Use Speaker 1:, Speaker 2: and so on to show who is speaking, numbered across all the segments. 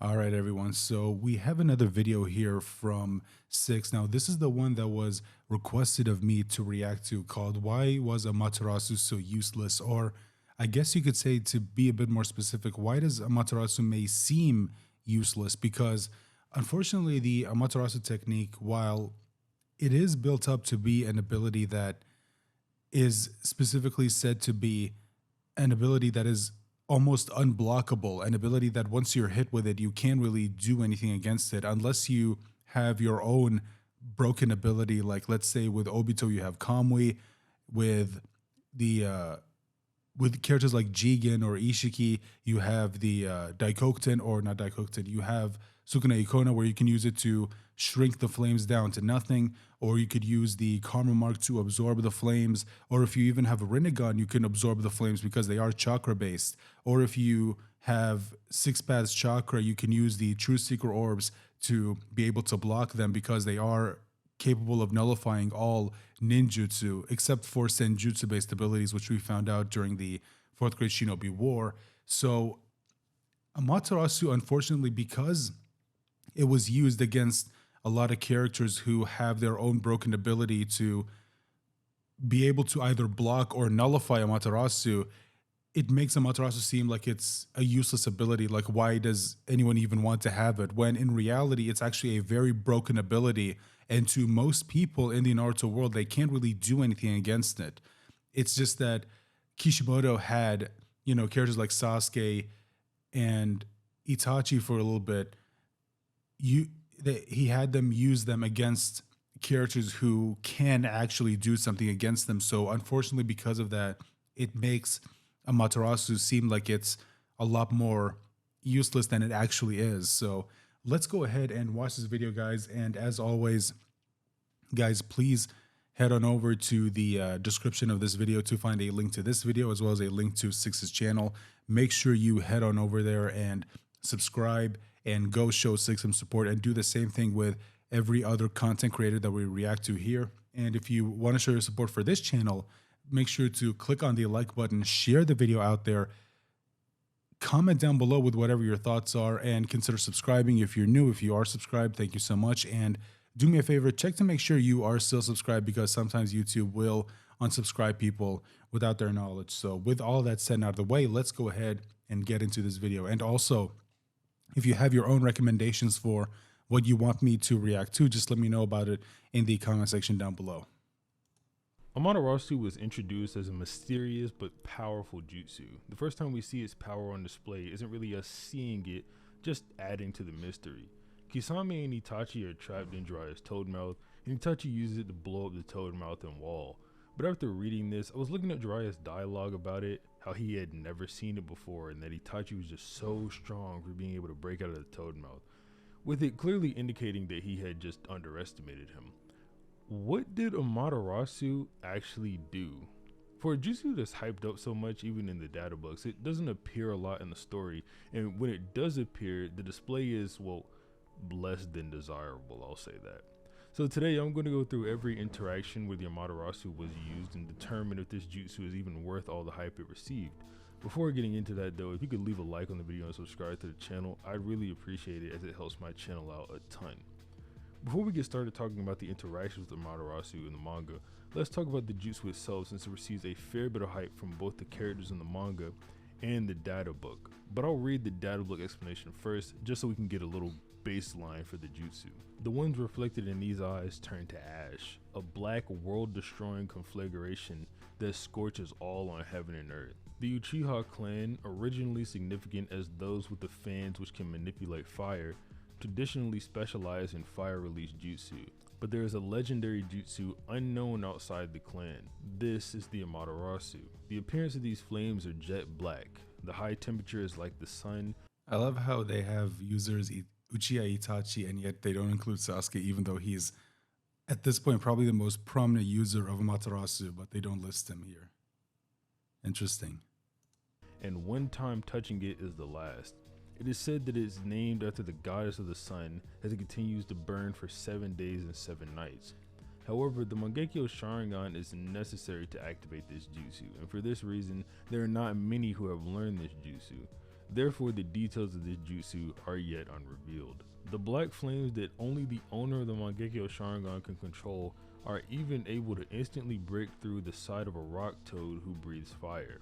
Speaker 1: All right, everyone. So we have another video here from Six. Now, this is the one that was requested of me to react to called Why Was Amaterasu So Useless? Or I guess you could say, to be a bit more specific, why does Amaterasu may seem useless? Because unfortunately, the Amaterasu technique, while it is built up to be an ability that is specifically said to be an ability that is almost unblockable, an ability that once you're hit with it, you can't really do anything against it unless you have your own broken ability. Like, let's say with Obito, you have Kamui. With the with characters like Jigen or Ishiki, you have the Daikokuten, or not Daikokuten, you have Sukuna Ikona, where you can use it to shrink the flames down to nothing, or you could use the Karma Mark to absorb the flames, or if you even have a Rinnegan, you can absorb the flames because they are chakra based, or if you have Six Paths Chakra, you can use the True Seeker Orbs to be able to block them because they are capable of nullifying all ninjutsu except for senjutsu based abilities, which we found out during the fourth grade Shinobi War. So Amaterasu, unfortunately, because it was used against a lot of characters who have their own broken ability to be able to either block or nullify Amaterasu, it makes Amaterasu seem like it's a useless ability. Like, why does anyone even want to have it? When in reality, it's actually a very broken ability. And to most people in the Naruto world, they can't really do anything against it. It's just that Kishimoto had, characters like Sasuke and Itachi for a little bit. He had them use them against characters who can actually do something against them. So unfortunately, because of that, it makes Amaterasu seem like it's a lot more useless than it actually is. So let's go ahead and watch this video, guys. And as always, guys, please head on over to the description of this video to find a link to this video, as well as a link to Six's channel. Make sure you head on over there and subscribe and go show Six some support, and do the same thing with every other content creator that we react to here. And if you want to show your support for this channel, make sure to click on the like button, share the video out there, comment down below with whatever your thoughts are, and consider subscribing if you're new. If you are subscribed, thank you so much. And do me a favor, check to make sure you are still subscribed, because sometimes YouTube will unsubscribe people without their knowledge. So with all that said and out of the way, let's go ahead and get into this video. And also, if you have your own recommendations for what you want me to react to, just let me know about it in the comment section down below.
Speaker 2: Amaterasu was introduced as a mysterious but powerful jutsu. The first time we see its power on display isn't really us seeing it, just adding to the mystery. Kisame and Itachi are trapped in Jiraiya's toad mouth, and Itachi uses it to blow up the toad mouth and wall. But after reading this, I was looking at Jiraiya's dialogue about it, how he had never seen it before, and that Itachi was just so strong for being able to break out of the toad mouth, with it clearly indicating that he had just underestimated him. What did Amaterasu actually do? For a jutsu that's hyped up so much, even in the data books, it doesn't appear a lot in the story, and when it does appear, the display is, well, less than desirable, I'll say that. So today I'm going to go through every interaction where the Amaterasu was used and determine if this jutsu is even worth all the hype it received. Before getting into that though, if you could leave a like on the video and subscribe to the channel, I'd really appreciate it, as it helps my channel out a ton. Before we get started talking about the interactions with Amaterasu in the manga, let's talk about the jutsu itself, since it receives a fair bit of hype from both the characters in the manga and the data book. But I'll read the data book explanation first, just so we can get a little baseline for the jutsu. The ones reflected in these eyes turn to ash, a black world-destroying conflagration that scorches all on heaven and earth. The Uchiha clan, originally significant as those with the fans which can manipulate fire, traditionally specialize in fire release jutsu, but there is a legendary jutsu unknown outside the clan. This is the Amaterasu. The appearance of these flames are jet black. The high temperature is like the sun.
Speaker 1: I love how they have users Uchiha Itachi, and yet they don't include Sasuke, even though he's at this point probably the most prominent user of Amaterasu, but they don't list him here. Interesting.
Speaker 2: And one time touching it is the last. It is said that it is named after the goddess of the sun, as it continues to burn for 7 days and 7 nights. However, the Mangekyo Sharingan is necessary to activate this jutsu, and for this reason, there are not many who have learned this jutsu. Therefore, the details of this jutsu are yet unrevealed. The black flames that only the owner of the Mangekyo Sharingan can control are even able to instantly break through the side of a rock toad who breathes fire.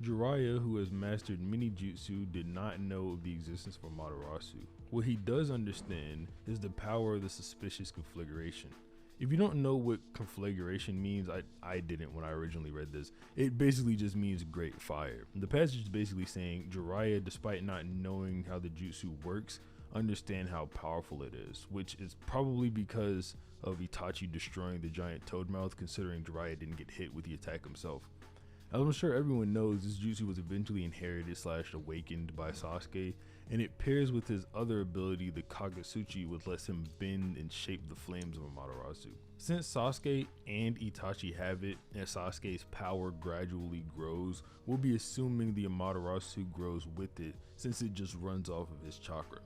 Speaker 2: Jiraiya, who has mastered many jutsu, did not know of the existence of Amaterasu. What he does understand is the power of the suspicious conflagration. If you don't know what conflagration means, I didn't when I originally read this. It basically just means great fire. The passage is basically saying Jiraiya, despite not knowing how the jutsu works, understand how powerful it is, which is probably because of Itachi destroying the giant toad mouth, considering Jiraiya didn't get hit with the attack himself. As I'm sure everyone knows, this jutsu was eventually inherited / awakened by Sasuke, and it pairs with his other ability, the Kagetsuchi, which lets him bend and shape the flames of Amaterasu. Since Sasuke and Itachi have it, and Sasuke's power gradually grows, we'll be assuming the Amaterasu grows with it, since it just runs off of his chakra.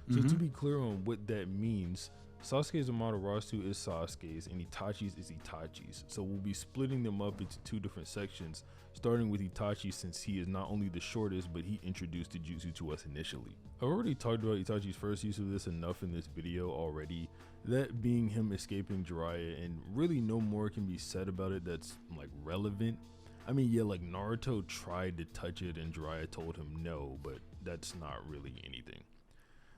Speaker 2: So to be clear on what that means, Sasuke's Amaterasu is Sasuke's and Itachi's is Itachi's. So we'll be splitting them up into two different sections, starting with Itachi since he is not only the shortest, but he introduced the jutsu to us initially. I've already talked about Itachi's first use of this enough in this video already, that being him escaping Jiraiya, and really no more can be said about it that's like relevant. I mean, yeah, like Naruto tried to touch it and Jiraiya told him no, but that's not really anything.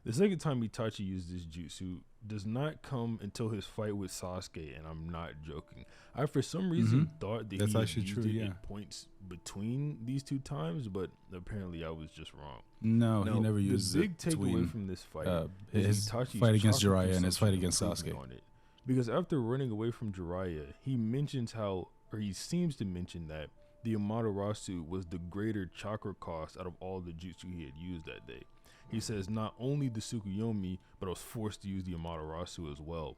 Speaker 2: The second time Itachi used this jutsu does not come until his fight with Sasuke, and I'm not joking. I for some reason thought that
Speaker 1: That's
Speaker 2: he had
Speaker 1: actually
Speaker 2: used
Speaker 1: true,
Speaker 2: it
Speaker 1: yeah.
Speaker 2: at points between these two times, but apparently I was just wrong.
Speaker 1: No,
Speaker 2: Now,
Speaker 1: he never used
Speaker 2: the big
Speaker 1: it
Speaker 2: takeaway
Speaker 1: between
Speaker 2: from this fight is
Speaker 1: his
Speaker 2: Itachi's
Speaker 1: fight against
Speaker 2: chakra
Speaker 1: Jiraiya and his fight
Speaker 2: consumption
Speaker 1: against
Speaker 2: improvement
Speaker 1: Sasuke.
Speaker 2: on it. Because after running away from Jiraiya, he mentions how, or he seems to mention that the Amaterasu was the greater chakra cost out of all the jutsu he had used that day. He says not only the Tsukuyomi, but I was forced to use the Amaterasu as well,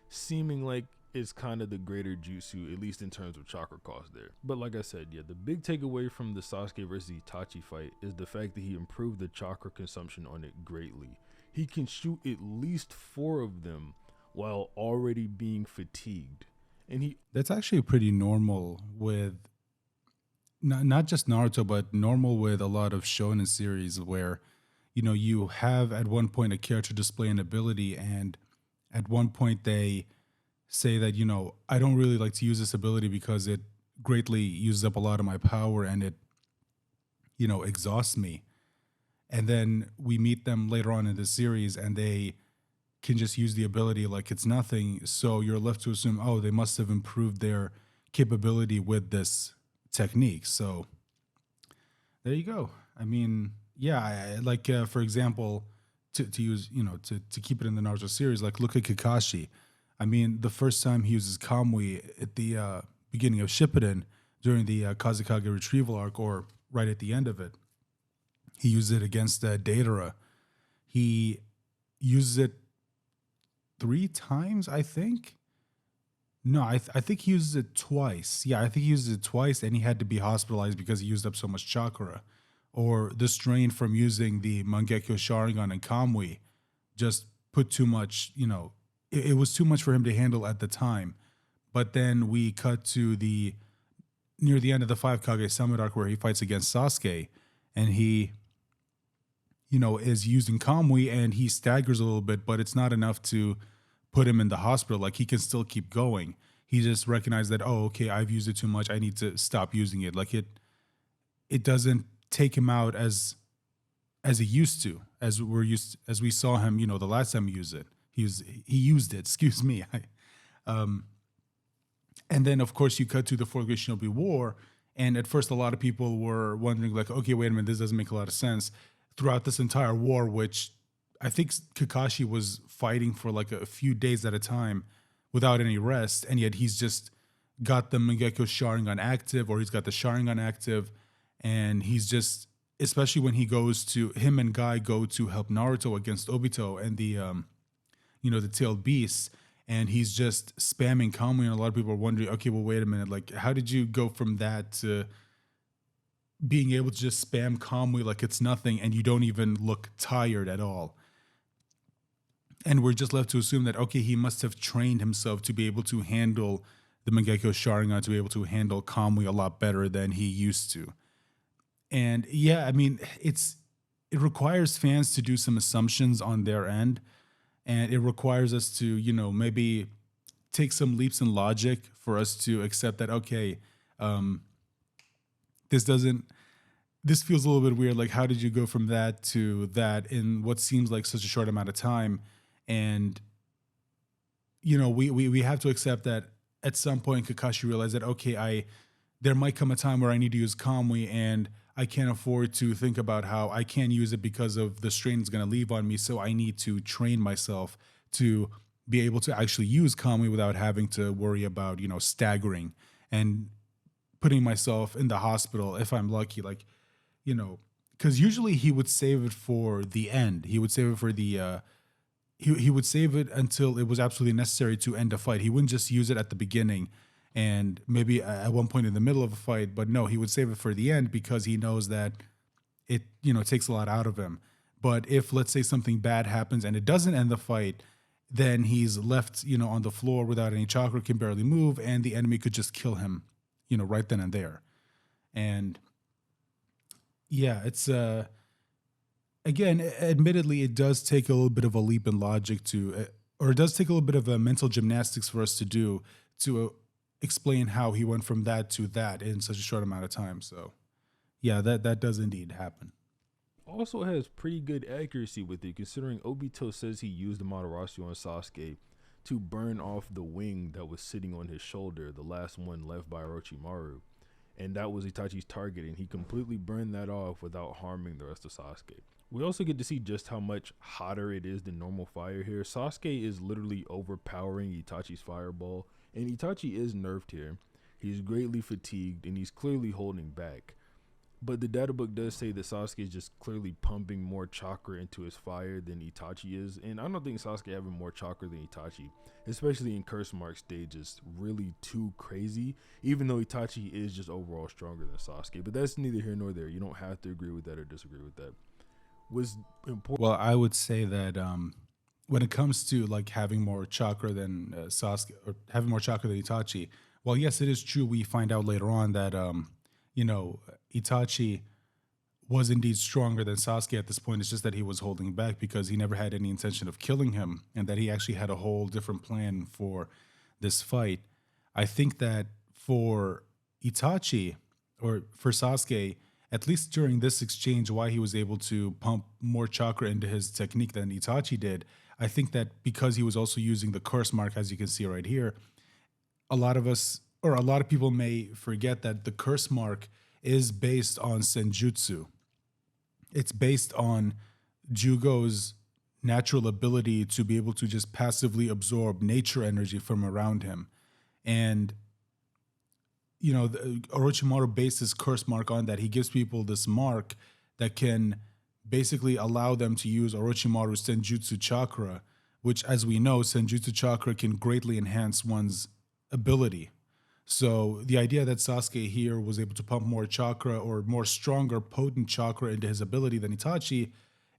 Speaker 2: seeming like it's kind of the greater jutsu, at least in terms of chakra cost there. But like I said, yeah, the big takeaway from the Sasuke versus Itachi fight is the fact that he improved the chakra consumption on it greatly. He can shoot at least 4 of them while already being fatigued. And he
Speaker 1: That's actually pretty normal with not just Naruto, but normal with a lot of shonen series where, you have at one point a character display an ability, and at one point they say that, I don't really like to use this ability because it greatly uses up a lot of my power and it, exhausts me. And then we meet them later on in the series and they can just use the ability like it's nothing. So you're left to assume, oh, they must have improved their capability with this technique. So there you go. I mean, yeah, like for example, to use, to keep it in the Naruto series, like look at Kakashi. I mean, the first time he uses Kamui at the beginning of Shippuden during the Kazekage retrieval arc, or right at the end of it, he uses it against Deidara. He uses it 3 times, I think. No, I think he uses it twice. Yeah, I think he uses it twice, and he had to be hospitalized because he used up so much chakra. Or the strain from using the Mangekyo Sharingan and Kamui just put too much, it was too much for him to handle at the time. But then we cut to the near the end of the 5 Kage Summit arc where he fights against Sasuke, and he, is using Kamui and he staggers a little bit, but it's not enough to put him in the hospital. Like he can still keep going. He just recognized that, oh, okay, I've used it too much. I need to stop using it. Like it doesn't take him out as he used to, as we saw him, the last time he used it. He used it, excuse me. And then of course you cut to the Fourth Great Shinobi War, and at first a lot of people were wondering like, okay, wait a minute, this doesn't make a lot of sense. Throughout this entire war, which I think Kakashi was fighting for like a few days at a time without any rest, and yet he's just got the Mangekyo Sharingan active, or he's got the Sharingan active, and he's just, especially when him and Guy go to help Naruto against Obito and the the tailed beasts, and he's just spamming Kamui, and a lot of people are wondering, okay, well, wait a minute, like how did you go from that to being able to just spam Kamui like it's nothing and you don't even look tired at all? And we're just left to assume that, okay, he must have trained himself to be able to handle the Mangekyo Sharingan, to be able to handle Kamui a lot better than he used to. And yeah, I mean, it's it requires fans to do some assumptions on their end, and it requires us to, maybe take some leaps in logic for us to accept that, okay, um, this doesn't this feels a little bit weird. Like, how did you go from that to that in what seems like such a short amount of time? And we have to accept that at some point Kakashi realized that, okay, I there might come a time where I need to use Kamui, and I can't afford to think about how I can't use it because of the strain it's going to leave on me. So I need to train myself to be able to actually use Kamui without having to worry about, staggering and putting myself in the hospital if I'm lucky. Like, you know, because usually he would save it for the end. He would save it for the he would save it until it was absolutely necessary to end a fight. He wouldn't just use it at the beginning and maybe at one point in the middle of a fight, but no, he would save it for the end because he knows that it takes a lot out of him. But if, let's say, something bad happens and it doesn't end the fight, then he's left on the floor without any chakra, can barely move, and the enemy could just kill him right then and there. And yeah, it's again, admittedly, it does take a little bit of a leap in logic or it does take a little bit of a mental gymnastics for us to do to explain how he went from that to that in such a short amount of time. So yeah, that does indeed happen.
Speaker 2: Also has pretty good accuracy with it, considering Obito says he used the Amaterasu on Sasuke to burn off the wing that was sitting on his shoulder, the last one left by Orochimaru. And that was Itachi's target, and he completely burned that off without harming the rest of Sasuke. We also get to see just how much hotter it is than normal fire here. Sasuke is literally overpowering Itachi's fireball, and Itachi is nerfed here. He's greatly fatigued, and he's clearly holding back. But the data book does say that Sasuke is just clearly pumping more chakra into his fire than Itachi is. And I don't think Sasuke having more chakra than Itachi, especially in curse mark stage, is really too crazy, even though Itachi is just overall stronger than Sasuke. But that's neither here nor there. You don't have to agree with that or disagree with that. Was important.
Speaker 1: Well, I would say that when it comes to like having more chakra than Sasuke or having more chakra than Itachi, well, yes, it is true. We find out later on that you know, Itachi was indeed stronger than Sasuke at this point. It's just that he was holding back because he never had any intention of killing him, and that he actually had a whole different plan for this fight. I think that for Itachi or for Sasuke, at least during this exchange, why he was able to pump more chakra into his technique than Itachi did, I think that because he was also using the curse mark, as you can see right here, a lot of us or a lot of people may forget that the curse mark is based on senjutsu. It's based on Jugo's natural ability to be able to just passively absorb nature energy from around him. And Orochimaru based his curse mark on that. He gives people this mark that can basically allow them to use Orochimaru's Senjutsu chakra, which, as we know, Senjutsu chakra can greatly enhance one's ability. So the idea that Sasuke here was able to pump more chakra or more stronger, potent chakra into his ability than Itachi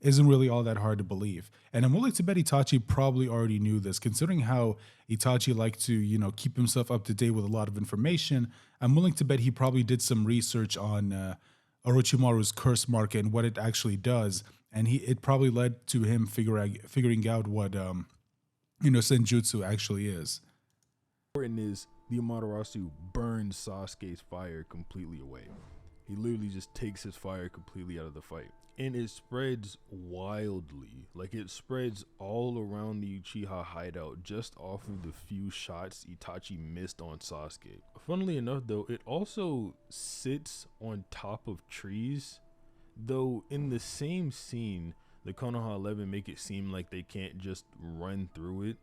Speaker 1: isn't really all that hard to believe. And I'm willing to bet Itachi probably already knew this, considering how Itachi liked to, keep himself up to date with a lot of information. I'm willing to bet he probably did some research on Orochimaru's curse mark and what it actually does. And it probably led to him figuring out what, Senjutsu actually is.
Speaker 2: Important is the Amaterasu burns Sasuke's fire completely away. He literally just takes his fire completely out of the fight. And it spreads wildly. Like, it spreads all around the Uchiha hideout just off of the few shots Itachi missed on Sasuke. Funnily enough, though, it also sits on top of trees. Though in the same scene, the Konoha 11 make it seem like they can't just run through it.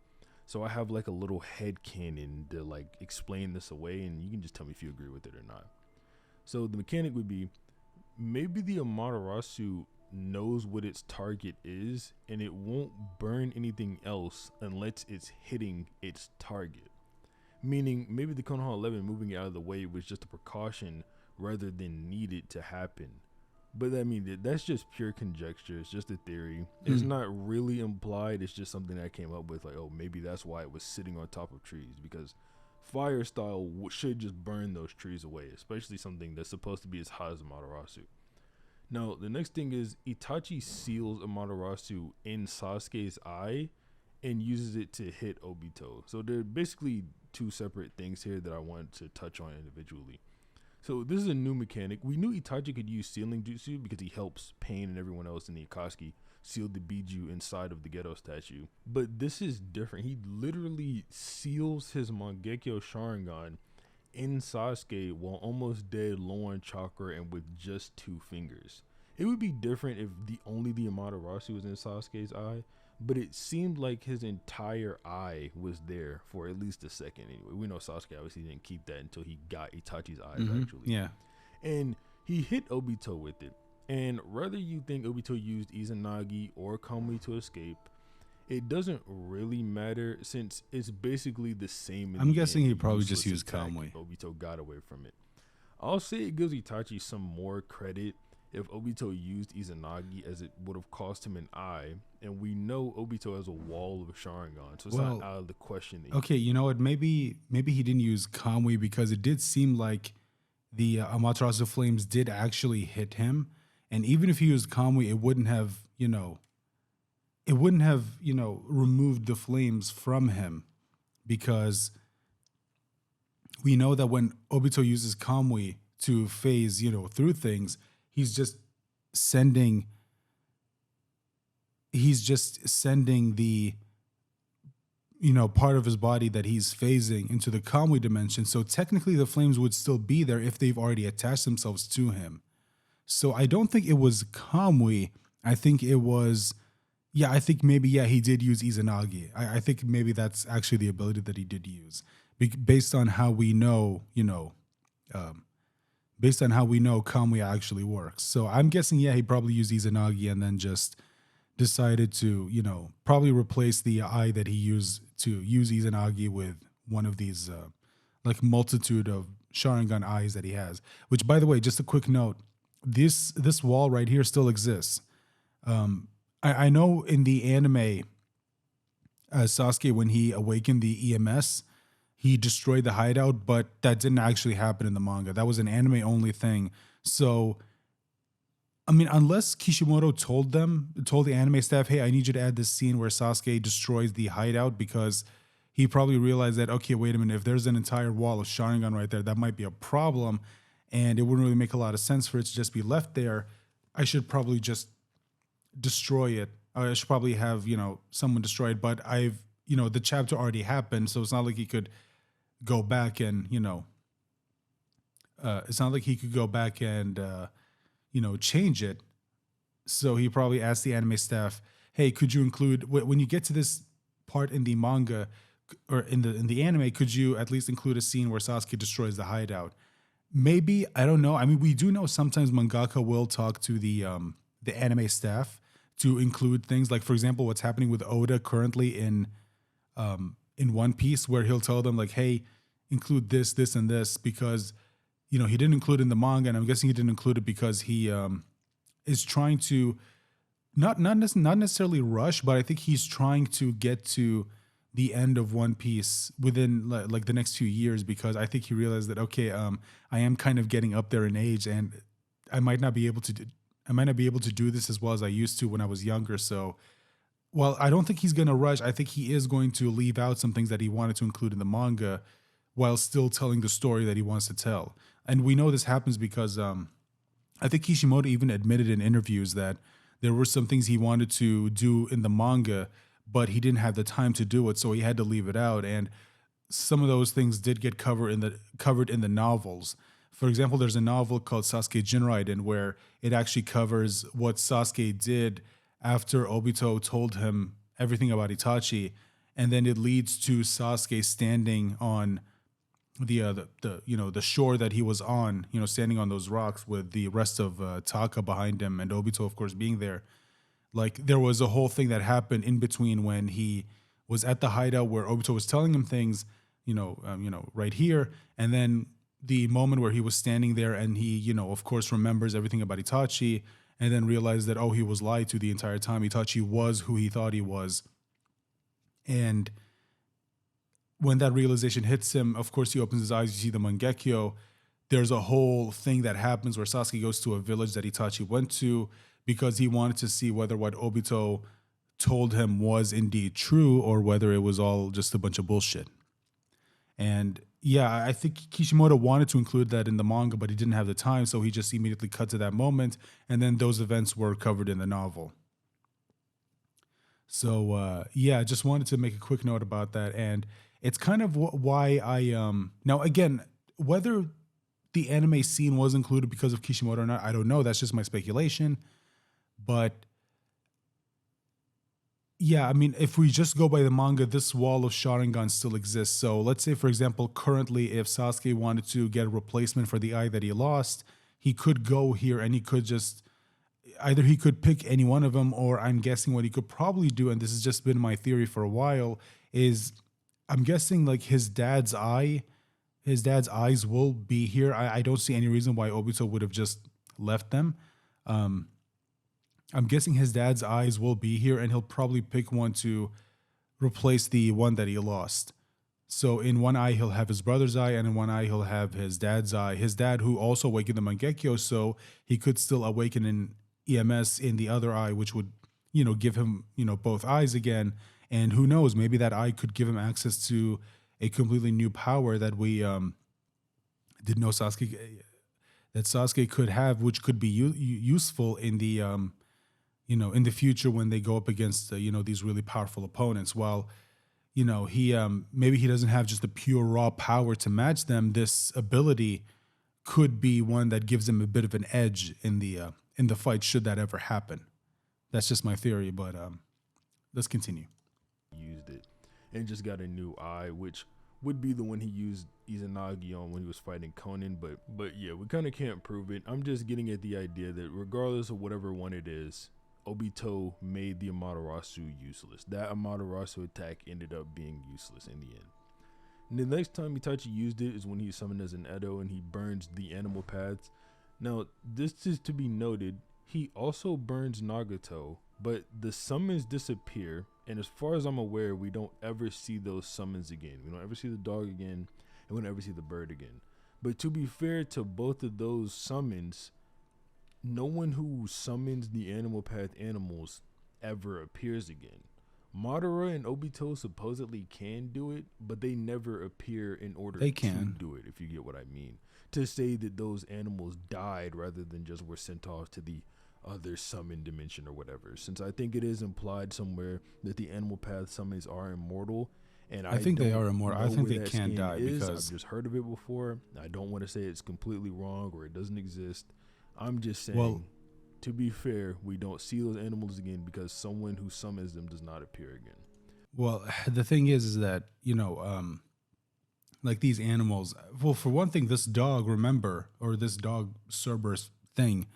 Speaker 2: So I have like a little head canon to like explain this away, and you can just tell me if you agree with it or not. So the mechanic would be, maybe the Amaterasu knows what its target is, and it won't burn anything else unless it's hitting its target. Meaning maybe the Konoha 11 moving it out of the way was just a precaution rather than needed to happen. But I mean, that's just pure conjecture. It's just a theory. It's not really implied. It's just something I came up with. Like, oh, maybe that's why it was sitting on top of trees, because fire style should just burn those trees away, especially something that's supposed to be as hot as Amaterasu. Now, the next thing is Itachi seals Amaterasu in Sasuke's eye and uses it to hit Obito. So they're basically two separate things here that I wanted to touch on individually. So this is a new mechanic. We knew Itachi could use sealing jutsu because he helps Pain and everyone else in the Akatsuki seal the Biju inside of the Ghetto statue. But this is different. He literally seals his Mangekyo Sharingan in Sasuke while almost dead, low on chakra, and with just two fingers. It would be different if the Amaterasu was in Sasuke's eye, but it seemed like his entire eye was there for at least a second. Anyway, we know Sasuke obviously didn't keep that until he got Itachi's eyes actually,
Speaker 1: Yeah.
Speaker 2: and he hit Obito with it. And whether you think Obito used Izanagi or Kamui to escape, it doesn't really matter since it's basically the same.
Speaker 1: I'm guessing he
Speaker 2: the
Speaker 1: probably just
Speaker 2: useless
Speaker 1: used
Speaker 2: attack
Speaker 1: Kamui.
Speaker 2: Obito got away from it. I'll say it gives Itachi some more credit if Obito used Izanagi, as it would have cost him an eye, and we know Obito has a wall of Sharingan, so it's
Speaker 1: Well,
Speaker 2: not out of the question that
Speaker 1: okay, you know what? Maybe he didn't use Kamui because it did seem like the Amaterasu flames did actually hit him, and even if he used Kamui, it wouldn't have removed the flames from him because we know that when Obito uses Kamui to phase through things, he's just sending the part of his body that he's phasing into the Kamui dimension. So technically the flames would still be there if they've already attached themselves to him. So I don't think it was Kamui. I think it was, yeah, I think maybe, yeah, he did use Izanagi. I think maybe that's actually the ability that he did use based on how we know, based on how we know Kamui actually works. So I'm guessing, yeah, he probably used Izanagi and then just decided to, probably replace the eye that he used to use Izanagi with one of these, like multitude of Sharingan eyes that he has. Which, by the way, just a quick note, this wall right here still exists. I know in the anime, Sasuke, when he awakened the EMS, he destroyed the hideout, but that didn't actually happen in the manga. That was an anime only thing. So, I mean, unless Kishimoto told the anime staff, hey, I need you to add this scene where Sasuke destroys the hideout, because he probably realized that, okay, wait a minute, if there's an entire wall of Sharingan right there, that might be a problem, and it wouldn't really make a lot of sense for it to just be left there. I should probably just destroy it. I should probably have, someone destroy it, but the chapter already happened, so it's not like he could go back and, change it. So he probably asked the anime staff, hey, could you include, when you get to this part in the manga or in the anime, could you at least include a scene where Sasuke destroys the hideout? Maybe, I don't know. I mean, we do know sometimes mangaka will talk to the anime staff to include things like, for example, what's happening with Oda currently in One Piece, where he'll tell them like, hey, include this, this, and this, because he didn't include it in the manga, and I'm guessing he didn't include it because he is trying to not necessarily rush, but I think he's trying to get to the end of One Piece within like the next few years, because I think he realized that, okay, I am kind of getting up there in age, and I might not be able to do this as well as I used to when I was younger. So, while I don't think he's going to rush, I think he is going to leave out some things that he wanted to include in the manga while still telling the story that he wants to tell. And we know this happens because I think Kishimoto even admitted in interviews that there were some things he wanted to do in the manga, but he didn't have the time to do it, so he had to leave it out. And some of those things did get covered in the novels. For example, there's a novel called Sasuke Jinraiden where it actually covers what Sasuke did after Obito told him everything about Itachi, and then it leads to Sasuke standing on the shore that he was on, standing on those rocks with the rest of Taka behind him, and Obito, of course, being there. Like, there was a whole thing that happened in between when he was at the hideout where Obito was telling him things, right here, and then the moment where he was standing there and he, of course, remembers everything about Itachi, and then realized that, oh, he was lied to the entire time. Itachi was who he thought he was. And when that realization hits him, of course, he opens his eyes, you see the Mangekyo, there's a whole thing that happens where Sasuke goes to a village that Itachi went to because he wanted to see whether what Obito told him was indeed true or whether it was all just a bunch of bullshit. And yeah, I think Kishimoto wanted to include that in the manga, but he didn't have the time, so he just immediately cut to that moment, and then those events were covered in the novel. So yeah, I just wanted to make a quick note about that, and it's kind of why I now again, whether the anime scene was included because of Kishimoto or not, I don't know. That's just my speculation. But yeah, I mean, if we just go by the manga, this wall of Sharingan still exists. So let's say, for example, currently, if Sasuke wanted to get a replacement for the eye that he lost, he could go here and he could just either he could pick any one of them, or I'm guessing what he could probably do, and this has just been my theory for a while, is I'm guessing like his dad's eyes will be here. I don't see any reason why Obito would have just left them. Um, I'm guessing his dad's eyes will be here, and he'll probably pick one to replace the one that he lost. So in one eye he'll have his brother's eye, and in one eye he'll have his dad's eye. His dad, who also awakened the Mangekyo, so he could still awaken in EMS in the other eye, which would give him both eyes again. And who knows, maybe that eye could give him access to a completely new power that we didn't know Sasuke could have, which could be useful in the in the future when they go up against these really powerful opponents. While he maybe he doesn't have just the pure raw power to match them, this ability could be one that gives him a bit of an edge in the fight, should that ever happen. That's just my theory, but let's continue.
Speaker 2: Used it and just got a new eye, which would be the one he used Izanagi on when he was fighting Conan. But yeah, we kind of can't prove it. I'm just getting at the idea that regardless of whatever one it is, Obito made the Amaterasu useless. That Amaterasu attack ended up being useless in the end. And the next time Itachi used it is when he summoned as an Edo and he burns the animal paths. Now, this is to be noted, he also burns Nagato, but the summons disappear, and as far as I'm aware, we don't ever see those summons again. We don't ever see the dog again, and we don't ever see the bird again. But to be fair to both of those summons, no one who summons the animal path animals ever appears again. Madara and Obito supposedly can do it, but they never appear in order to do it, if you get what I mean. To say that those animals died rather than just were sent off to the other summon dimension or whatever, since I think it is implied somewhere that the animal path summons are immortal, and I
Speaker 1: think they are immortal. I think they can die because
Speaker 2: I've just heard of it before. I don't want to say it's completely wrong or it doesn't exist. I'm just saying, to be fair, we don't see those animals again because someone who summons them does not appear again.
Speaker 1: Well, the thing is that like these animals. Well, for one thing, this dog, this dog Cerberus thing.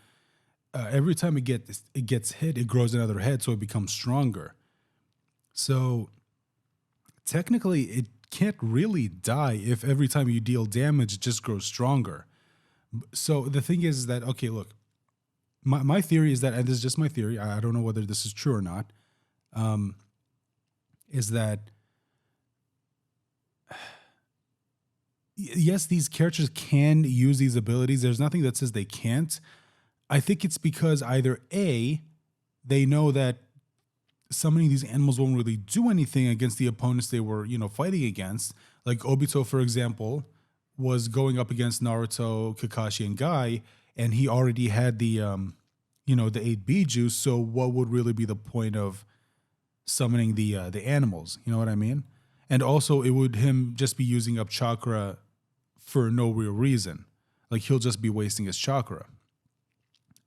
Speaker 1: Every time it gets hit, it grows another head, so it becomes stronger. So technically, it can't really die if every time you deal damage, it just grows stronger. So the thing is that, okay, look, my theory is that, and this is just my theory, I don't know whether this is true or not, is that yes, these characters can use these abilities. There's nothing that says they can't. I think it's because either A, they know that summoning these animals won't really do anything against the opponents they were, fighting against. Like Obito, for example, was going up against Naruto, Kakashi, and Guy, and he already had the 8 Biju. So what would really be the point of summoning the animals? You know what I mean? And also, it would him just be using up chakra for no real reason. Like he'll just be wasting his chakra.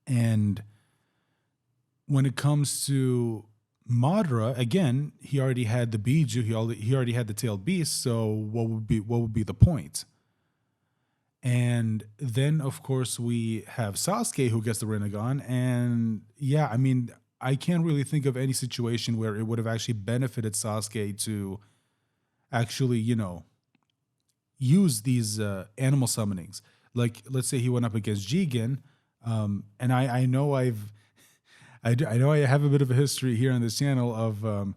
Speaker 1: And when it comes to Madara, again, he already had the Biju, he already had the tailed beast, so what would be the point? And then of course we have Sasuke who gets the Rinnegan, and yeah, I mean, I can't really think of any situation where it would have actually benefited Sasuke to actually, use these animal summonings. Like, let's say he went up against Jigen. And I know I know I have a bit of a history here on this channel of,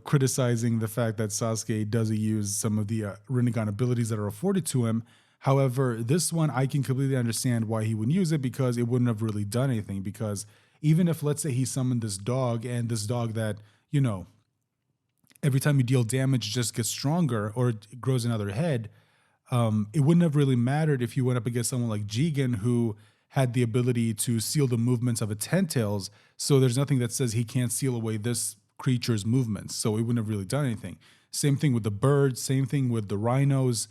Speaker 1: criticizing the fact that Sasuke doesn't use some of the Rinnegan abilities that are afforded to him. However, this one I can completely understand why he wouldn't use it, because it wouldn't have really done anything. Because even if, let's say, he summoned this dog, and this dog that, you know, every time you deal damage just gets stronger or it grows another head, it wouldn't have really mattered if you went up against someone like Jigen, who had the ability to seal the movements of a Ten-Tails. So there's nothing that says he can't seal away this creature's movements. So it wouldn't have really done anything. Same thing with the birds, same thing with the rhinos.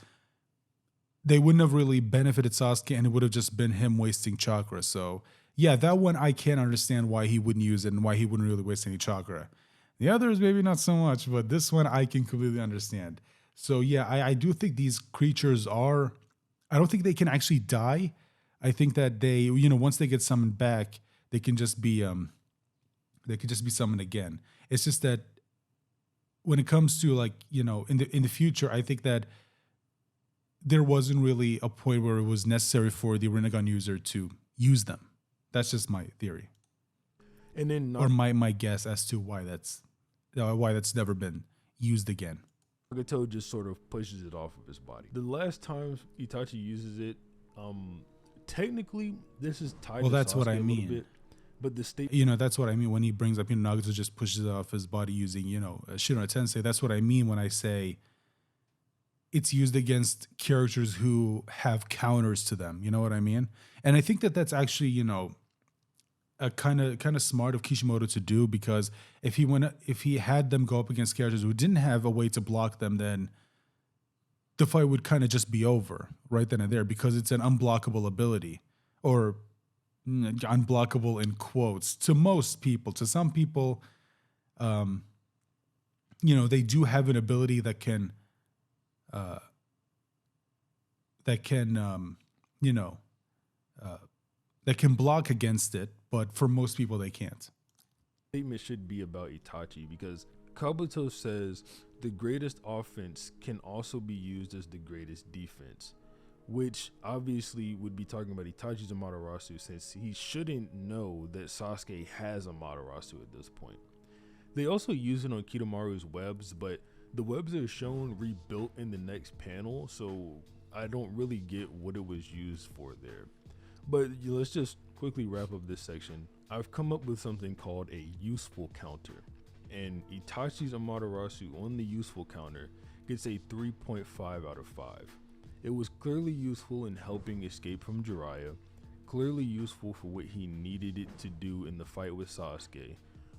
Speaker 1: They wouldn't have really benefited Sasuke, and it would have just been him wasting chakra. So yeah, that one I can't understand why he wouldn't use it and why he wouldn't really waste any chakra. The others maybe not so much, but this one I can completely understand. So yeah, I do think these creatures are. I don't think they can actually die. I think that they, once they get summoned back, they can just be they could just be summoned again. It's just that when it comes to, like, in the future, I think that there wasn't really a point where it was necessary for the Rinnegan user to use them. That's just my theory,
Speaker 2: And then
Speaker 1: or my guess as to why that's never been used again.
Speaker 2: Nagato just sort of pushes it off of his body. The last time Itachi uses it, technically this is tied
Speaker 1: Well,
Speaker 2: to
Speaker 1: that's
Speaker 2: Sasuke
Speaker 1: what I
Speaker 2: a little
Speaker 1: mean.
Speaker 2: bit, but the state
Speaker 1: That's what I mean when he brings up, Nagato just pushes it off his body using, Shino Tensei. That's what I mean when I say it's used against characters who have counters to them. You know what I mean? And I think that that's actually, a kind of smart of Kishimoto to do, because if he had them go up against characters who didn't have a way to block them, then the fight would kind of just be over right then and there, because it's an unblockable ability, or unblockable in quotes to most people. To some people, they do have an ability that can uh, that can that can block against it, but for most people they can't.
Speaker 2: statement should be about Itachi, because Kabuto says the greatest offense can also be used as the greatest defense, which obviously would be talking about Itachi's Amaterasu, since he shouldn't know that Sasuke has Amaterasu at this point. They also use it on Kidomaru's webs, but the webs are shown rebuilt in the next panel, so I don't really get what it was used for there. But let's just quickly wrap up this section. I've come up with something called a useful counter, and Itachi's Amaterasu on the useful counter gets a 3.5 out of 5. It was clearly useful in helping escape from Jiraiya, clearly useful for what he needed it to do in the fight with Sasuke,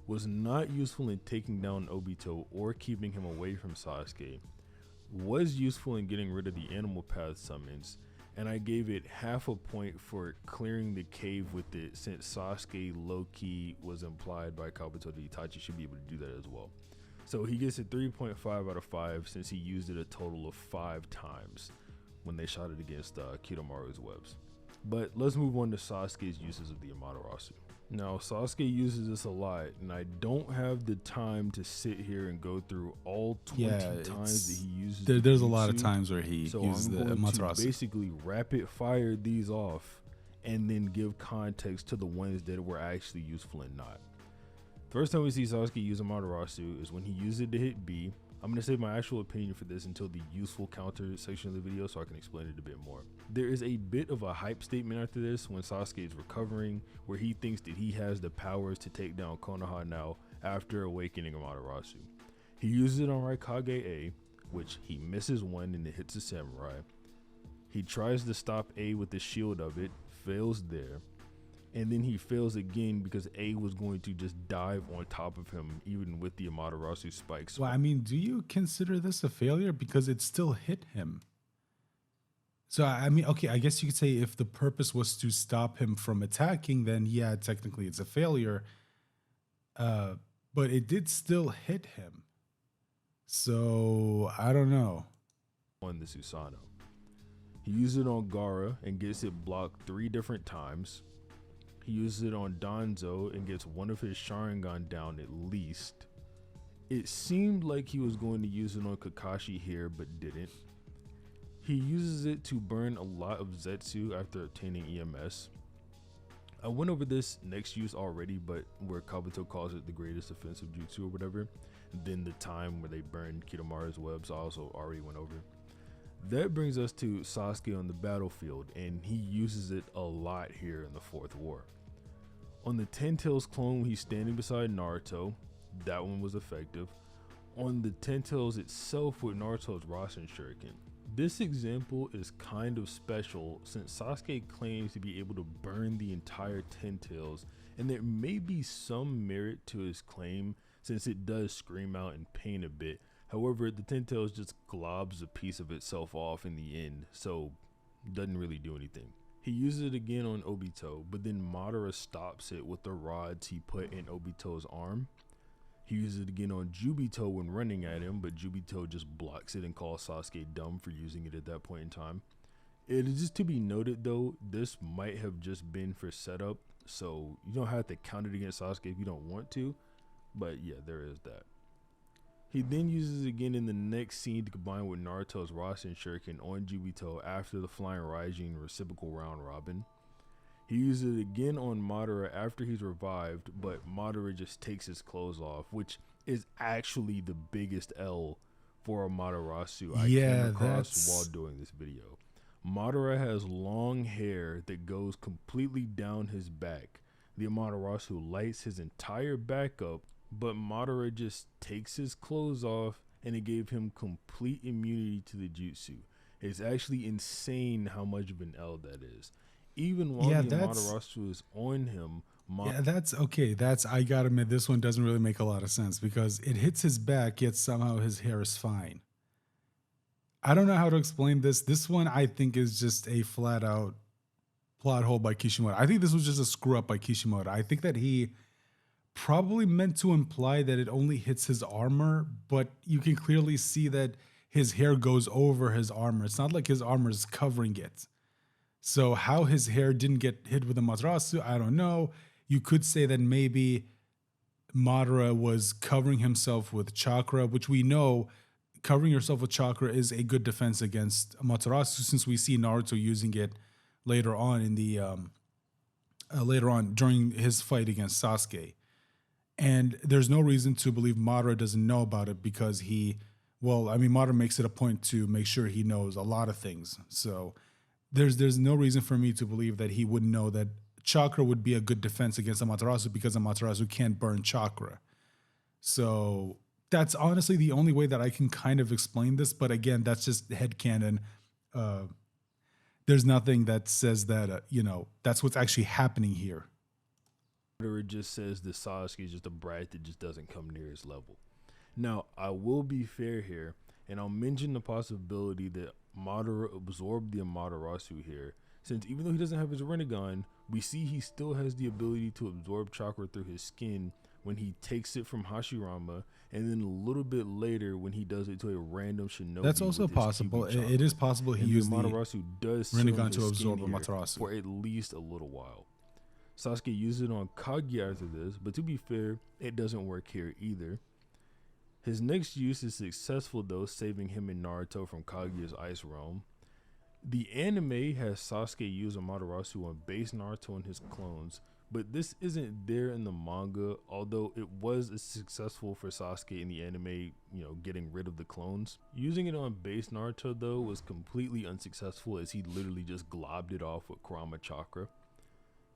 Speaker 2: was not useful in taking down Obito or keeping him away from Sasuke, was useful in getting rid of the animal path summons, and I gave it half a point for clearing the cave with it, since Sasuke low-key was implied by Kabuto that Itachi should be able to do that as well. So he gets a 3.5 out of 5 since he used it a total of 5 times when they shot it against Kidomaru's webs. But let's move on to Sasuke's uses of the Amaterasu. Now, Sasuke uses this a lot, and I don't have the time to sit here and go through all 20 times that he uses
Speaker 1: There's a lot of
Speaker 2: jutsu.
Speaker 1: times where he
Speaker 2: So
Speaker 1: uses
Speaker 2: I'm
Speaker 1: the
Speaker 2: going to
Speaker 1: Amaterasu.
Speaker 2: basically rapid fire these off and then give context to the ones that were actually useful and not. First time we see Sasuke use Amaterasu is when he used it to hit B. I'm going to save my actual opinion for this until the useful counter section of the video so I can explain it a bit more. There is a bit of a hype statement after this when Sasuke is recovering, where he thinks that he has the powers to take down Konoha now after awakening Amaterasu. He uses it on Raikage A, which he misses one and it hits a samurai. He tries to stop A with the shield of it, fails there. And then he fails again because A was going to just dive on top of him even with the Amaterasu spikes.
Speaker 1: Well, I mean, do you consider this a failure? Because it still hit him. So, I mean, okay, I guess you could say if the purpose was to stop him from attacking, then yeah, technically it's a failure. But it did still hit him. So, I don't know.
Speaker 2: On the Susanoo. He uses it on Gaara and gets it blocked 3 different times. He uses it on Danzo and gets one of his Sharingan down at least. It seemed like he was going to use it on Kakashi here, but didn't. He uses it to burn a lot of Zetsu after obtaining EMS. I went over this next use already, but where Kabuto calls it the greatest offensive jutsu or whatever. Then the time where they burned Kidomaru's webs I also already went over. That brings us to Sasuke on the battlefield, and he uses it a lot here in the Fourth War. On the Ten Tails clone, he's standing beside Naruto. That one was effective. On the Ten Tails itself with Naruto's Rasen Shuriken. This example is kind of special since Sasuke claims to be able to burn the entire Ten Tails, and there may be some merit to his claim since it does scream out in pain a bit. However, the Ten Tails just globs a piece of itself off in the end, so doesn't really do anything. He uses it again on Obito, but then Madara stops it with the rods he put in Obito's arm. He uses it again on Jubito when running at him, but Jubito just blocks it and calls Sasuke dumb for using it at that point in time. It is just to be noted though, this might have just been for setup, so you don't have to count it against Sasuke if you don't want to, but yeah, there is that. He then uses it again in the next scene to combine with Naruto's Rasen Shuriken on Jubito after the Flying Raijin reciprocal round robin. He uses it again on Madara after he's revived, but Madara just takes his clothes off, which is actually the biggest L for Amaterasu I came across while doing this video. Madara has long hair that goes completely down his back. The Amaterasu lights his entire back up, but Madara just takes his clothes off and it gave him complete immunity to the jutsu. It's actually insane how much of an L that is. Even while the Amaterasu is on him,
Speaker 1: that's okay. I gotta admit, this one doesn't really make a lot of sense because it hits his back, yet somehow his hair is fine. I don't know how to explain this. This one I think is just a flat out plot hole by Kishimoto. I think this was just a screw up by Kishimoto. I think that he probably meant to imply that it only hits his armor, but you can clearly see that his hair goes over his armor. It's not like his armor is covering it. So how his hair didn't get hit with the Amaterasu, I don't know. You could say that maybe Madara was covering himself with chakra, which we know covering yourself with chakra is a good defense against Amaterasu, since we see Naruto using it later on in the later on during his fight against Sasuke. And there's no reason to believe Madara doesn't know about it because Madara makes it a point to make sure he knows a lot of things. So there's no reason for me to believe that he wouldn't know that chakra would be a good defense against Amaterasu because Amaterasu can't burn chakra. So that's honestly the only way that I can kind of explain this. But again, that's just headcanon. There's nothing that says that, that's what's actually happening here.
Speaker 2: It just says that Sasuke is just a brat that just doesn't come near his level. Now, I will be fair here, and I'll mention the possibility that Madara absorbed the Amaterasu here, since even though he doesn't have his Rinnegan, we see he still has the ability to absorb chakra through his skin when he takes it from Hashirama, and then a little bit later when he does it to a random shinobi.
Speaker 1: That's also possible. It is possible he used the
Speaker 2: Amaterasu does
Speaker 1: Rinnegan to absorb Amaterasu
Speaker 2: for at least a little while. Sasuke used it on Kaguya after this, but to be fair, it doesn't work here either. His next use is successful though, saving him and Naruto from Kaguya's ice realm. The anime has Sasuke use Amaterasu on base Naruto and his clones, but this isn't there in the manga, although it was successful for Sasuke in the anime, getting rid of the clones. Using it on base Naruto though was completely unsuccessful as he literally just globbed it off with Kurama Chakra.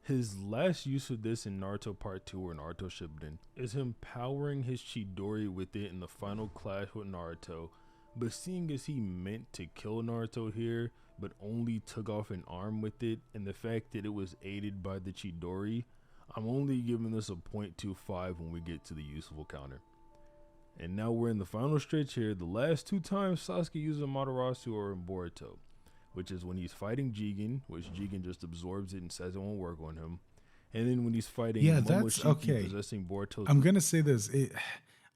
Speaker 2: His last use of this in Naruto Part 2 or Naruto Shippuden is him powering his Chidori with it in the final clash with Naruto, but seeing as he meant to kill Naruto here, but only took off an arm with it, and the fact that it was aided by the Chidori, I'm only giving this a 0.25 when we get to the useful counter. And now we're in the final stretch here. The last two times Sasuke uses Amaterasu are in Boruto, which is when he's fighting Jigen, which Jigen just absorbs it and says it won't work on him. And then when he's fighting Momoshiki possessing Boruto's...
Speaker 1: I'm going to say this.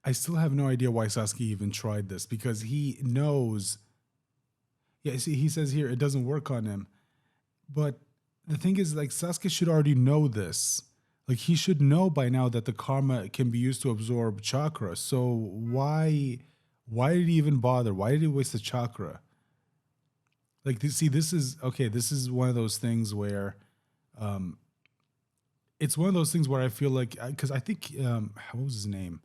Speaker 1: I still have no idea why Sasuke even tried this, because he knows... Yeah, see, he says here it doesn't work on him. But the thing is, Sasuke should already know this. He should know by now that the karma can be used to absorb chakra. So why did he even bother? Why did he waste the chakra? This is one of those things where, it's one of those things where I feel like, because I think, what was his name?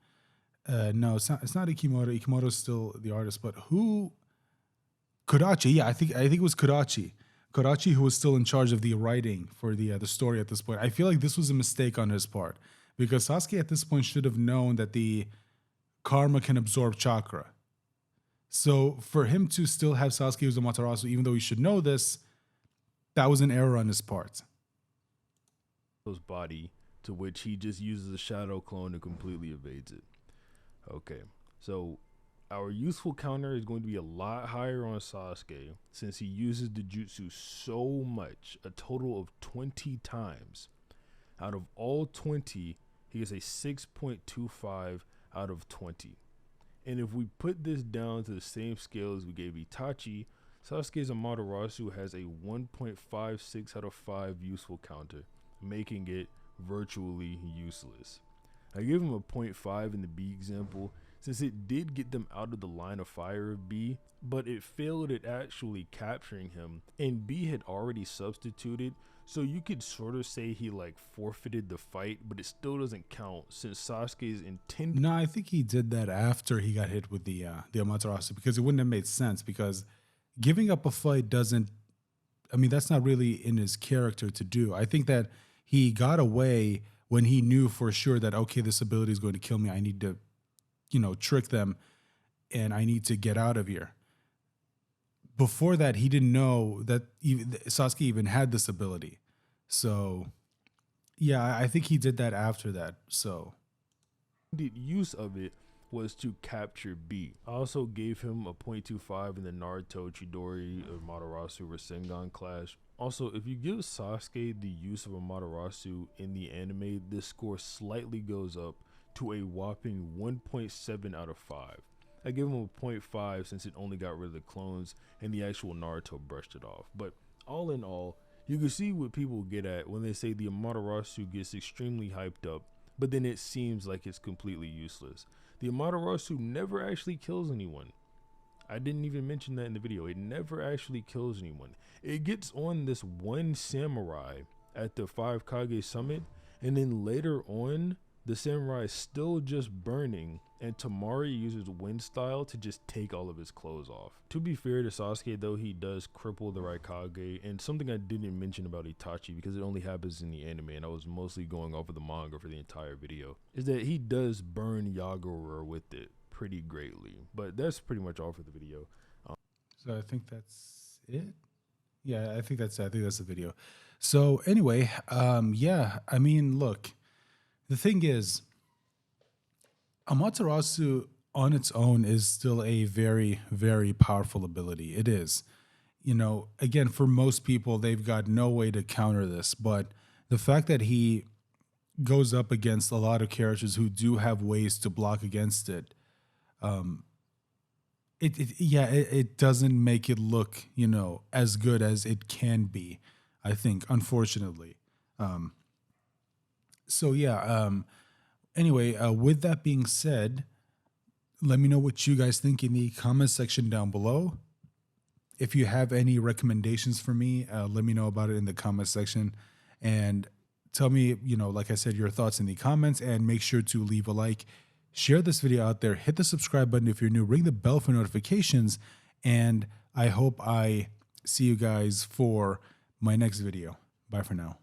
Speaker 1: No, it's not Ikimoto. Ikimoto's still the artist, but who Kodachi, yeah, I think it was Kodachi. Kodachi, who was still in charge of the writing for the story at this point. I feel like this was a mistake on his part because Sasuke at this point should have known that the karma can absorb chakra. So for him to still have Sasuke as a Amaterasu, even though he should know this, that was an error on his part.
Speaker 2: body, to which he just uses a shadow clone and completely evades it. Okay, so our useful counter is going to be a lot higher on Sasuke since he uses the jutsu so much, a total of 20 times. Out of all 20, he gets a 6.25 out of 20. And if we put this down to the same scale as we gave Itachi, Sasuke's Amaterasu has a 1.56 out of 5 useful counter, making it virtually useless. I gave him a 0.5 in the B example since it did get them out of the line of fire of B, but it failed at actually capturing him, and B had already substituted, so you could sort of say he like forfeited the fight, but it still doesn't count since Sasuke's intended.
Speaker 1: No, I think he did that after he got hit with the Amaterasu because it wouldn't have made sense because giving up a fight doesn't. I mean, that's not really in his character to do. I think that he got away when he knew for sure that okay, this ability is going to kill me. I need to, trick them, and I need to get out of here. Before that, he didn't know that Sasuke even had this ability. So, yeah, I think he did that after that. So,
Speaker 2: Use of it was to capture B. I also gave him a 0.25 in the Naruto Chidori or Amaterasu Rasengan clash. Also, if you give Sasuke the use of Amaterasu in the anime, this score slightly goes up to a whopping 1.7 out of 5. I give him a 0.5 since it only got rid of the clones and the actual Naruto brushed it off. But all in all, you can see what people get at when they say the Amaterasu gets extremely hyped up, but then it seems like it's completely useless. The Amaterasu never actually kills anyone. I didn't even mention that in the video. It never actually kills anyone. It gets on this one samurai at the 5 Kage summit, and then later on, the samurai is still just burning, and Tamari uses wind style to just take all of his clothes off. To be fair to Sasuke though, he does cripple the Raikage, and something I didn't mention about Itachi because it only happens in the anime and I was mostly going off of the manga for the entire video, is that he does burn Yagura with it pretty greatly. But that's pretty much all for the video.
Speaker 1: so I think that's it. Yeah, I think that's the video. So anyway, yeah, I mean, look, the thing is, Amaterasu on its own is still a very, very powerful ability. It is. Again, for most people, they've got no way to counter this. But the fact that he goes up against a lot of characters who do have ways to block against it, it doesn't make it look, as good as it can be, I think, unfortunately. So yeah, anyway, with that being said, let me know what you guys think in the comment section down below. If you have any recommendations for me, let me know about it in the comment section. And tell me, like I said, your thoughts in the comments. And make sure to leave a like, share this video out there, hit the subscribe button if you're new, ring the bell for notifications. And I hope I see you guys for my next video. Bye for now.